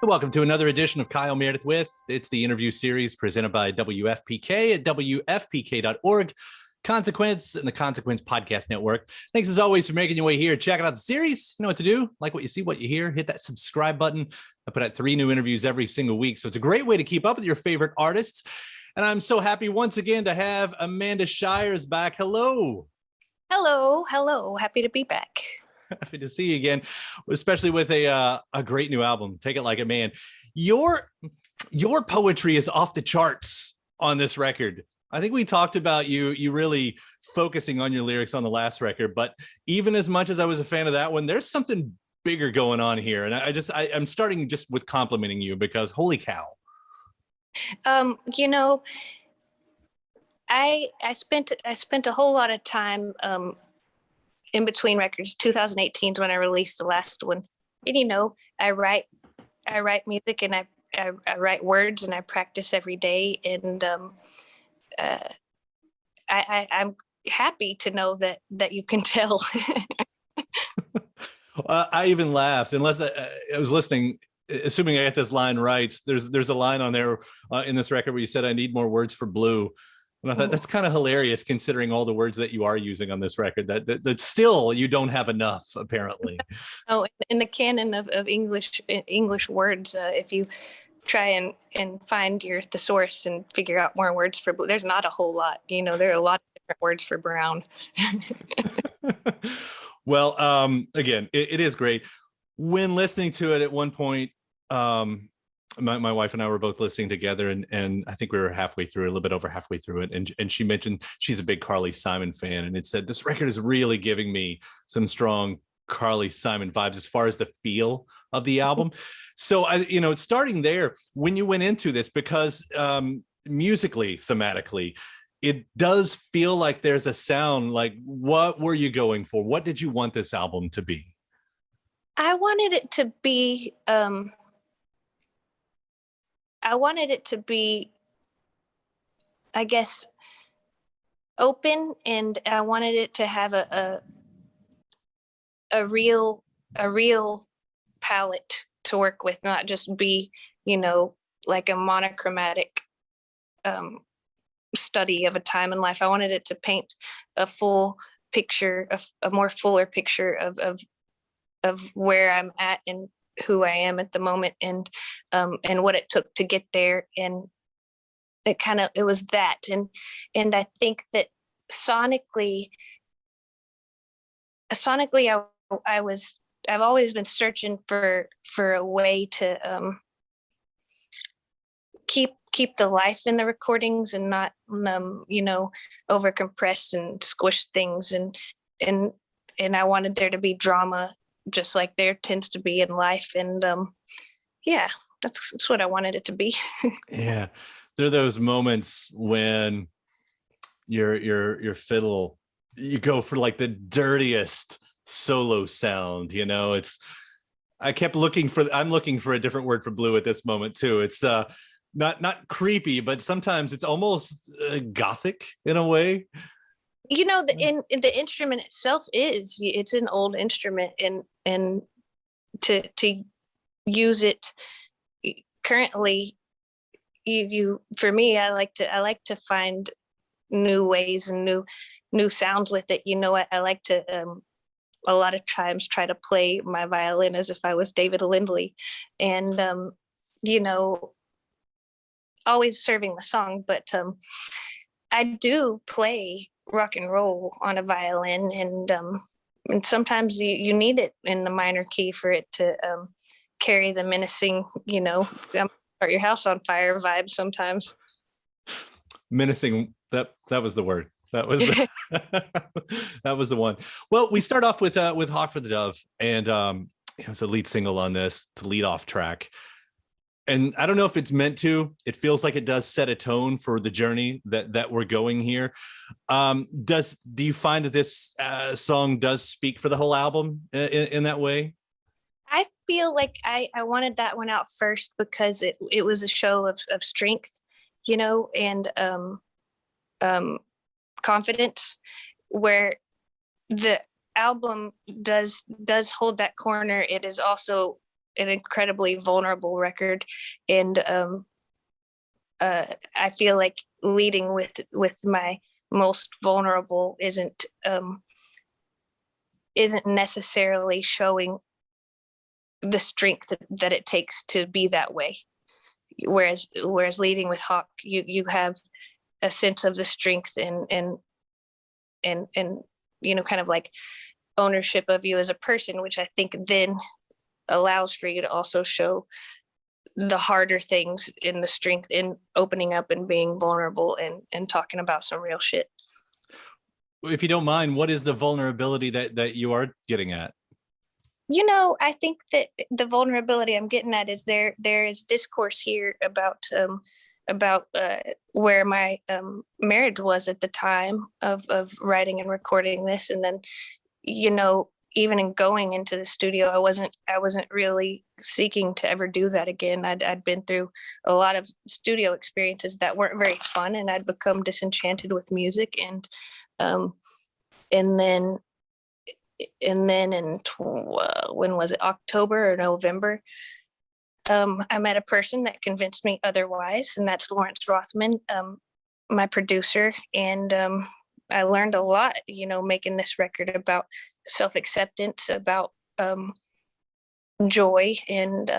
Welcome to another edition of Kyle Meredith with. It's the interview series presented by WFPK at WFPK.org, Consequence, and the Consequence Podcast Network. Thanks as always for making your way here. Checking out the series. You know what to do. Like what you see, what you hear. Hit that subscribe button. I put out 3 new interviews every single week, so it's a great way to keep up with your favorite artists. And I'm so happy once again to have Amanda Shires back. Hello. Hello. Happy to be back. Happy to see you again, especially with a great new album. Take It Like a Man. Your poetry is off the charts on this record. I think we talked about you really focusing on your lyrics on the last record, but even as much as I was a fan of that one, there's something bigger going on here. And I'm starting just with complimenting you because holy cow. I spent a whole lot of time in between records. 2018 is when I released the last one. And I write music and I write words and I practice every day. And I'm happy to know that you can tell. I even laughed, unless I was listening, assuming I get this line right. There's a line on there in this record where you said, "I need more words for blue." And I thought that's kind of hilarious considering all the words that you are using on this record, that still you don't have enough, apparently. Oh, in the canon of English words, if you try and find the source and figure out more words for blue, there's not a whole lot. There are a lot of different words for brown. Well, again, it is great. When listening to it at one point, my wife and I were both listening together, and I think we were halfway through, a little bit over halfway through it, and she mentioned she's a big Carly Simon fan, and it said this record is really giving me some strong Carly Simon vibes as far as the feel of the album. So starting there, when you went into this, because musically, thematically, it does feel like there's a sound. Like, what were you going for? What did you want this album to be? I wanted it to be I guess, open, and I wanted it to have a real palette to work with, not just be, like a monochromatic study of a time in life. I wanted it to paint a full picture, a more fuller picture of where I'm at and who I am at the moment, and what it took to get there. And it was that. And I think that sonically I've always been searching for a way to keep the life in the recordings and not over compress and squish things, and I wanted there to be drama just like there tends to be in life. And that's what I wanted it to be. Yeah, there are those moments when your fiddle, you go for like the dirtiest solo sound. I'm looking for a different word for blue at this moment too. It's not creepy, but sometimes it's almost gothic in a way. The instrument itself it's an old instrument, and to use it currently, for me, I like to find new ways and new sounds with it. I like to a lot of times try to play my violin as if I was David Lindley, and always serving the song, but I do play rock and roll on a violin, and sometimes you need it in the minor key for it to carry the menacing, start your house on fire vibe sometimes. Menacing, that was the word. That was that was the one. Well, we start off with Hawk for the Dove, and it's a lead single on this, the lead off track. And I don't know if it's meant to. It feels like it does set a tone for the journey that we're going here. Do you find that this song does speak for the whole album in that way? I feel like I wanted that one out first because it was a show of strength, and confidence, where the album does hold that corner. It is also an incredibly vulnerable record, and I feel like leading with my most vulnerable isn't necessarily showing the strength that it takes to be that way. Whereas leading with Hawk, you have a sense of the strength and kind of like ownership of you as a person, which I think then allows for you to also show the harder things in the strength in opening up and being vulnerable and talking about some real shit. If you don't mind, what is the vulnerability that you are getting at? I think that the vulnerability I'm getting at is there is discourse here about where my marriage was at the time of writing and recording this. And then, even in going into the studio, I wasn't really seeking to ever do that again. I'd been through a lot of studio experiences that weren't very fun, and I'd become disenchanted with music. And then when was it, October or November, I met a person that convinced me otherwise, and that's Lawrence Rothman, my producer. And I learned a lot, making this record about self-acceptance, about joy, and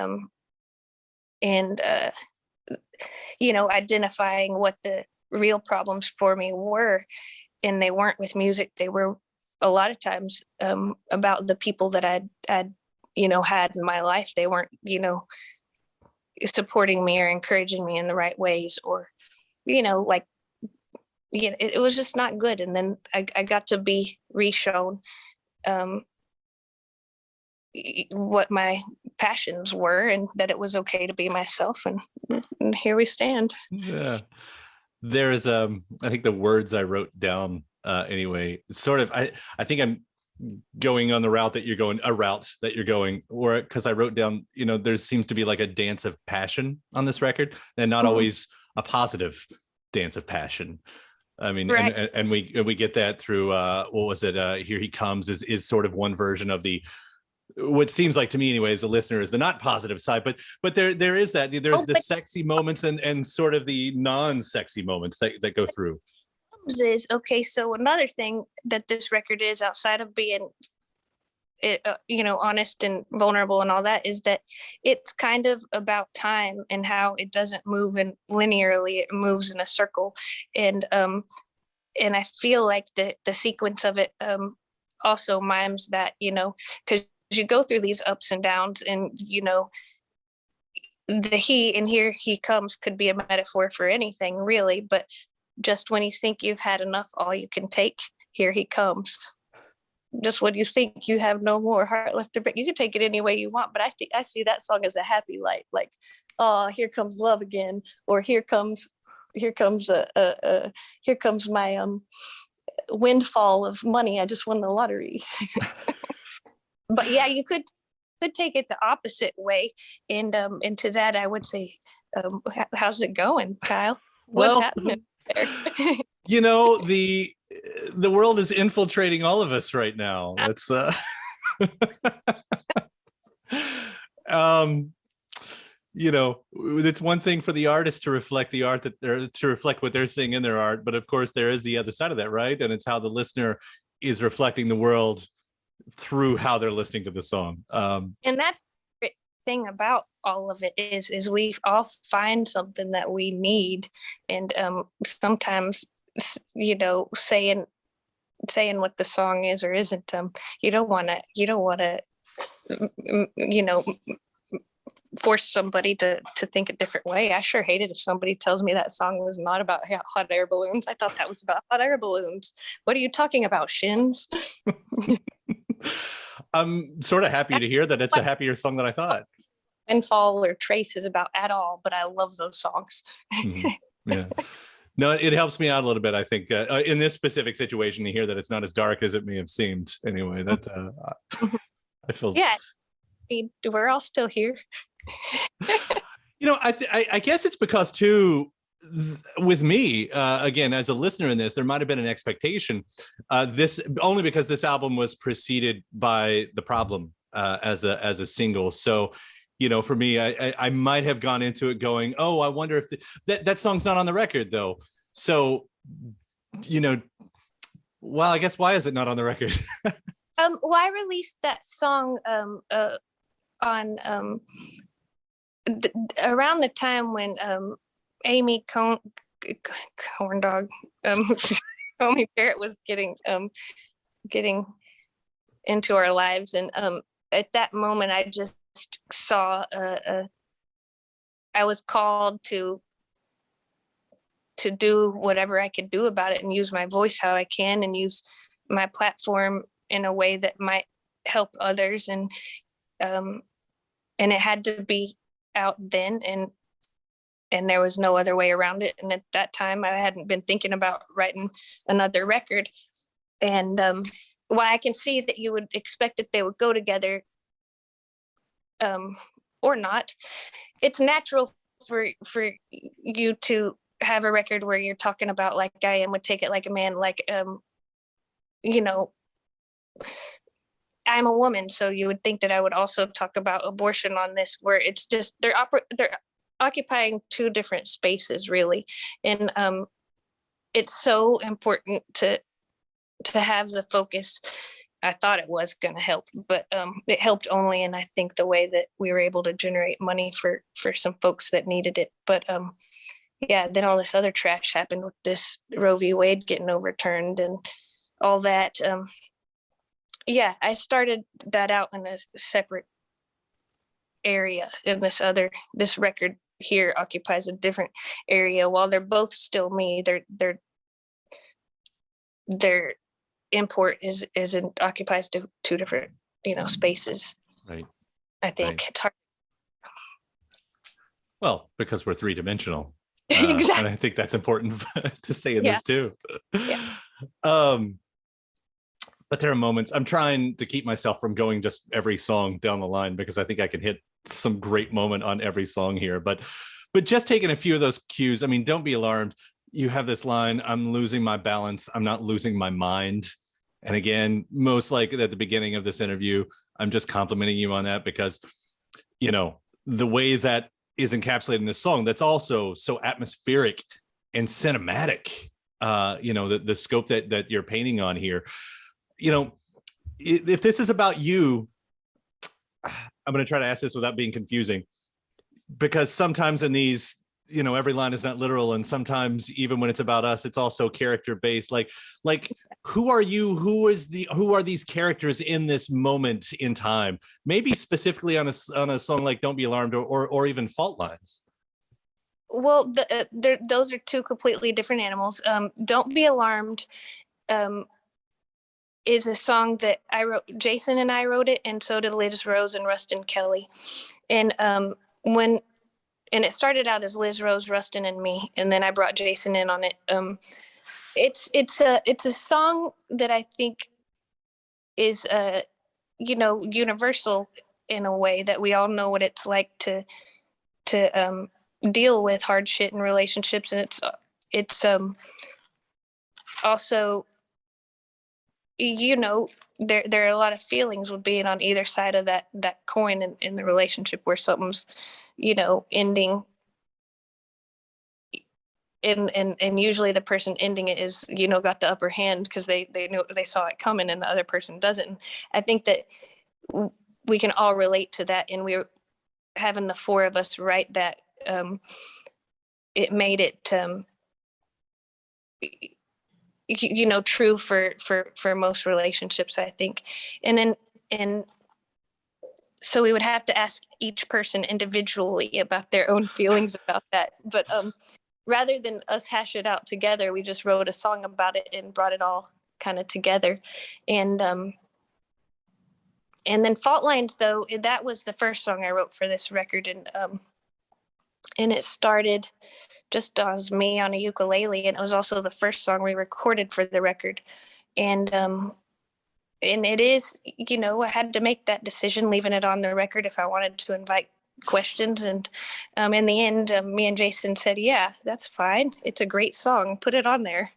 identifying what the real problems for me were. And they weren't with music. They were a lot of times about the people that I'd had in my life. They weren't, supporting me or encouraging me in the right ways, or, it was just not good. And then I got to be re-shown what my passions were, and that it was okay to be myself. And here we stand. Yeah. There is I think the words I wrote down anyway, sort of, I think I'm going on the route that you're going, or because I wrote down, there seems to be like a dance of passion on this record, and not always a positive dance of passion. I mean, right. and we get that through what was it? Here He Comes is sort of one version of the, what seems like to me anyway, as a listener, is the not positive side, but there is that, there's the sexy moments and sort of the non-sexy moments that go through. Is okay. So another thing that this record is, outside of being honest and vulnerable and all that, is that it's kind of about time and how it doesn't move in linearly, it moves in a circle. And I feel like the sequence of it also mimes that, because you go through these ups and downs, and the he and Here He Comes could be a metaphor for anything really, but just when you think you've had enough, all you can take, here he comes. Just when you think you have no more heart left to break, you can take it any way you want. But I see that song as a happy light, like, oh, here comes love again, or here comes my windfall of money. I just won the lottery. But yeah, you could take it the opposite way, and to that I would say, how's it going, Kyle? What's happening there? The world is infiltrating all of us right now. That's it's one thing for the artist to reflect the art to reflect what they're seeing in their art, but of course there is the other side of that, right? And it's how the listener is reflecting the world through how they're listening to the song. And that's the thing about all of it is we all find something that we need, and sometimes saying what the song is or isn't, you don't want to force somebody to think a different way. I sure hate it if somebody tells me that song was not about hot air balloons. I thought that was about hot air balloons. What are you talking about, Shins? I'm sort of happy to hear that it's a happier song than I thought. Windfall or Trace is about at all, but I love those songs. Yeah. No, it helps me out a little bit, I think, in this specific situation, to hear that it's not as dark as it may have seemed. Anyway, that I feel. Yeah, we're all still here. I guess it's because too, with me, again, as a listener in this, there might have been an expectation. This only because this album was preceded by The Problem as a single. So, For me, I might have gone into it going, oh, I wonder if that song's not on the record though. So, well, I guess why is it not on the record? Well, I released that song on around the time when Amy Corn Dog, Homie Parrot was getting into our lives, and at that moment, I just saw I was called to do whatever I could do about it and use my voice how I can and use my platform in a way that might help others, and it had to be out then, and there was no other way around it. And at that time I hadn't been thinking about writing another record, and while I can see that you would expect that they would go together or not, it's natural for you to have a record where you're talking about, like I am with Take It Like a Man, like I'm a woman, so you would think that I would also talk about abortion on this, where it's just they're occupying two different spaces really, and it's so important to have the focus. I thought it was going to help, but it helped only, and I think the way that we were able to generate money for some folks that needed it. But yeah, then all this other trash happened with this Roe v. Wade getting overturned and all that. Yeah, I started that out in a separate area, and this record here occupies a different area. While they're both still me, their import occupies two different spaces. Right. I think right. It's hard. Well, because we're three-dimensional. Exactly. And I think that's important to say in this too. Yeah. But there are moments I'm trying to keep myself from going just every song down the line, because I think I can hit some great moment on every song here. But just taking a few of those cues. I mean, Don't Be Alarmed. You have this line, I'm losing my balance. I'm not losing my mind. And again, most like at the beginning of this interview, I'm just complimenting you on that, because, the way that is encapsulated in this song, that's also so atmospheric and cinematic. The scope that you're painting on here. If this is about you, I'm going to try to ask this without being confusing, because sometimes in these, every line is not literal, and sometimes even when it's about us, it's also character based. Like who are you? Who are these characters in this moment in time? Maybe specifically on a song like Don't Be Alarmed, or even Fault Lines. Well, those are two completely different animals. Don't Be Alarmed is a song that I wrote. Jason and I wrote it, and so did Liz Rose and Rustin Kelly. And it started out as Liz Rose, Rustin, and me, and then I brought Jason in on it. It's a song that I think is universal in a way, that we all know what it's like to deal with hard shit in relationships, and it's also, there are a lot of feelings with being on either side of that coin in the relationship, where something's ending, and usually the person ending it is got the upper hand, because they knew, they saw it coming, and the other person doesn't. And I think that we can all relate to that, and we're having the four of us write that. It made it true for most relationships, I think. And so we would have to ask each person individually about their own feelings about that. But rather than us hash it out together, we just wrote a song about it and brought it all kind of together. And then Fault Lines, though, that was the first song I wrote for this record, and it started just as me on a ukulele, and it was also the first song we recorded for the record. And it is, I had to make that decision, leaving it on the record, if I wanted to invite questions. And in the end, me and Jason said, yeah, that's fine. It's a great song. Put it on there.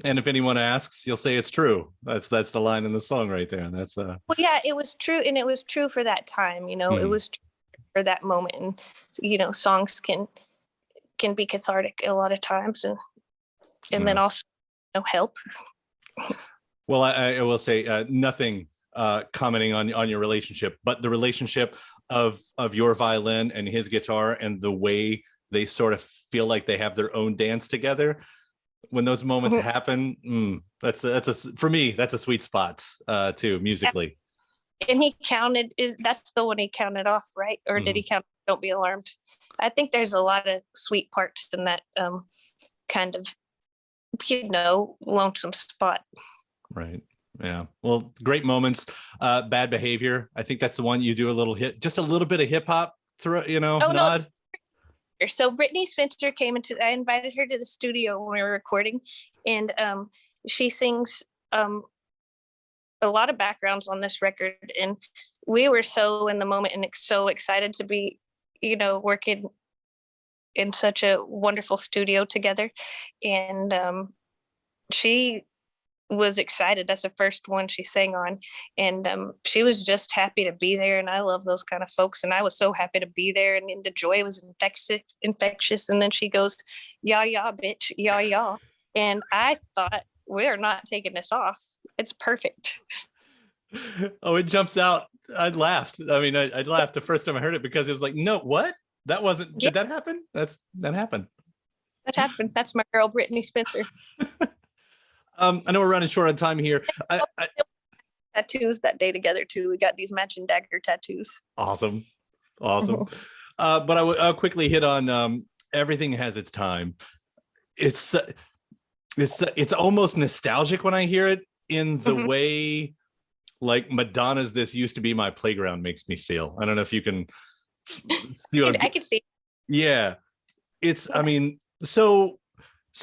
And if anyone asks, you'll say it's true. That's the line in the song right there. And that's Well, yeah, it was true, and it was true for that time. It mhm. was true for that moment, and songs can be cathartic a lot of times, and then also help. Well, I will say nothing commenting on your relationship, but the relationship of your violin and his guitar, and the way they sort of feel like they have their own dance together. When those moments happen, that's for me, that's a sweet spot too, musically. And that's the one he counted off, right? Or did he count Don't Be Alarmed? I think there's a lot of sweet parts in that kind of lonesome spot. Right. Yeah. Well, great moments. Bad Behavior. I think that's the one you do just a little bit of hip hop through, nod. No. So Brittney Spencer I invited her to the studio when we were recording, and she sings a lot of backgrounds on this record, and we were so in the moment and so excited to be, working in such a wonderful studio together. And she was excited. That's the first one she sang on, and she was just happy to be there, and I love those kind of folks, and I was so happy to be there, and the joy was infectious. And then she goes, "Yeah, bitch, yeah," and I thought, we're not taking this off, it's perfect. Oh, it jumps out. I laughed. I mean, I laughed the first time I heard it, because it was like, no, what? That wasn't did that happen? That happened. That's my girl Brittney Spencer. I know we're running short on time here. Tattoos that day together too. We got these matching dagger tattoos. Awesome. But I'll quickly hit on Everything Has Its Time. It's almost nostalgic when I hear it, in the way like Madonna's "This Used to Be My Playground" makes me feel. I don't know if you can see what I can see. Yeah, it's. I mean, so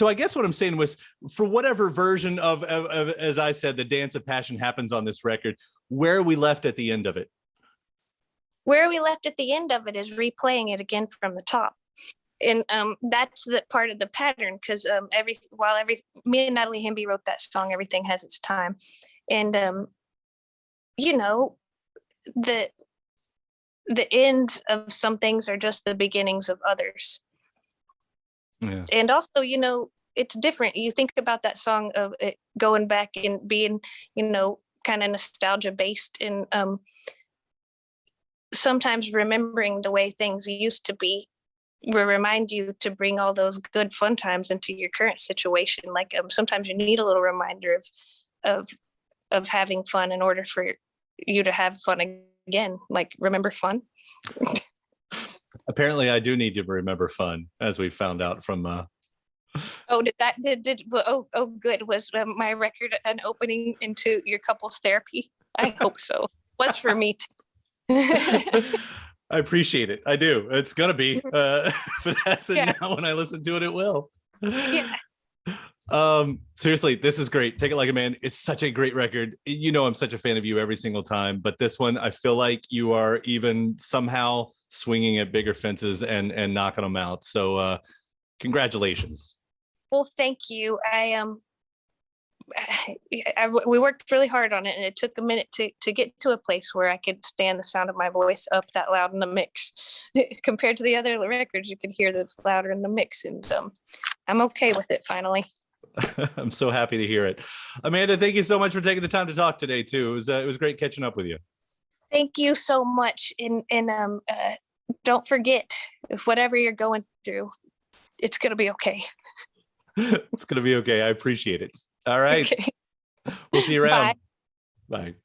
I guess what I'm saying was, for whatever version of as I said, the dance of passion happens on this record, where we left at the end of it. Where we left at the end of it is replaying it again from the top. And that's the part of the pattern, because me and Natalie Hemby wrote that song, Everything Has Its Time. And, the ends of some things are just the beginnings of others. Yeah. And also, it's different. You think about that song of it going back and being, kind of nostalgia based, and sometimes remembering the way things used to be will remind you to bring all those good fun times into your current situation. Like sometimes you need a little reminder of having fun in order for you to have fun again. Like, remember fun. Apparently I do need to remember fun, as we found out from good. Was my record an opening into your couples therapy? I hope so. Was for me too. I appreciate it. I do. It's gonna be if it hasn't now, when I listen to it, it will. Yeah. Seriously, this is great. Take It Like a Man is such a great record. I'm such a fan of you every single time, but this one, I feel like you are even somehow swinging at bigger fences and knocking them out. So congratulations. Well, thank you. We worked really hard on it, and it took a minute to get to a place where I could stand the sound of my voice up that loud in the mix. Compared to the other records, you could hear that it's louder in the mix, and I'm okay with it finally. I'm so happy to hear it. Amanda, thank you so much for taking the time to talk today too. It was great catching up with you. Thank you so much, and don't forget, if whatever you're going through, it's gonna be okay. It's gonna be okay. I appreciate it. All right. Okay. We'll see you around. Bye. Bye.